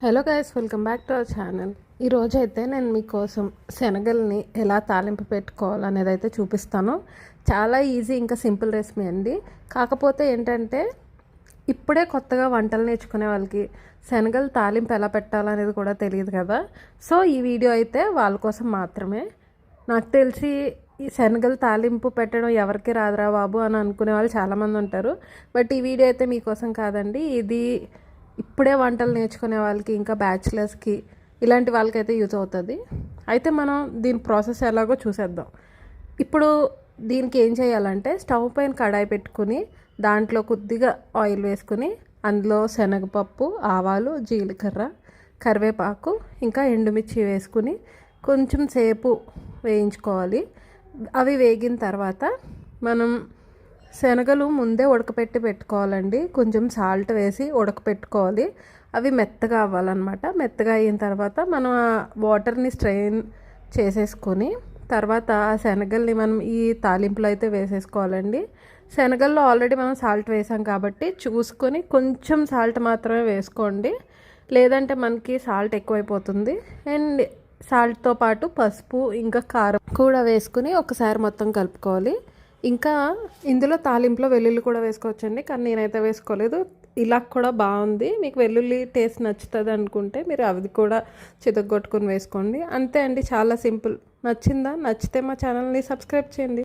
Hello guys, welcome back to our channel. ఈరోజు అయితే నేను మీకోసం శనగల్ని ఎలా తాలింపు పెట్టుకోవాలనేది అయితే చూపిస్తాను. చాలా ఈజీ, ఇంకా సింపుల్ రెసిపీ అండి. కాకపోతే ఏంటంటే ఇప్పుడే కొత్తగా వంటలు నేర్చుకునే వాళ్ళకి శనగలు తాలింపు ఎలా పెట్టాలనేది కూడా తెలియదు కదా. సో ఈ వీడియో అయితే వాళ్ళ కోసం మాత్రమే. నాకు తెలిసి ఈ శనగలు తాలింపు పెట్టడం ఎవరికి రాదురా బాబు అని అనుకునే వాళ్ళు చాలామంది ఉంటారు. బట్ ఈ వీడియో అయితే మీకోసం కాదండి. ఇది ఇప్పుడే వంటలు నేర్చుకునే వాళ్ళకి, ఇంకా బ్యాచిలర్స్కి, ఇలాంటి వాళ్ళకైతే యూజ్ అవుతుంది. అయితే మనం దీని ప్రాసెస్ ఎలాగో చూసేద్దాం. ఇప్పుడు దీనికి ఏం చేయాలంటే, స్టవ్ పైన కడాయి పెట్టుకుని దాంట్లో కొద్దిగా ఆయిల్ వేసుకుని అందులో శనగపప్పు, ఆవాలు, జీలకర్ర, కరివేపాకు, ఇంకా ఎండుమిర్చి వేసుకుని కొంచెం సేపు వేయించుకోవాలి. అవి వేగిన తర్వాత మనం శనగలు ముందే ఉడకపెట్టి పెట్టుకోవాలండి. కొంచెం సాల్ట్ వేసి ఉడకపెట్టుకోవాలి. అవి మెత్తగా అవ్వాలన్నమాట. మెత్తగా అయిన తర్వాత మనం ఆ వాటర్ని స్ట్రెయిన్ చేసేసుకొని తర్వాత ఆ శనగల్ని మనం ఈ తాలింపులో అయితే వేసేసుకోవాలండి. శనగల్లో ఆల్రెడీ మనం సాల్ట్ వేసాం కాబట్టి చూసుకొని కొంచెం సాల్ట్ మాత్రమే వేసుకోండి, లేదంటే మనకి సాల్ట్ ఎక్కువైపోతుంది. అండ్ సాల్ట్తో పాటు పసుపు ఇంకా కారం కూడా వేసుకుని ఒకసారి మొత్తం కలుపుకోవాలి. ఇంకా ఇందులో తాలింపులో వెల్లుల్లి కూడా వేసుకోవచ్చండి, కానీ నేనైతే వేసుకోలేదు. ఇలా కూడా బాగుంది. మీకు వెల్లుల్లి టేస్ట్ నచ్చుతుంది అనుకుంటే మీరు అవి కూడా చితగొట్టుకొని వేసుకోండి. అంతే అండి, చాలా సింపుల్. నచ్చిందా? నచ్చితే మా ఛానల్ని సబ్స్క్రైబ్ చేయండి.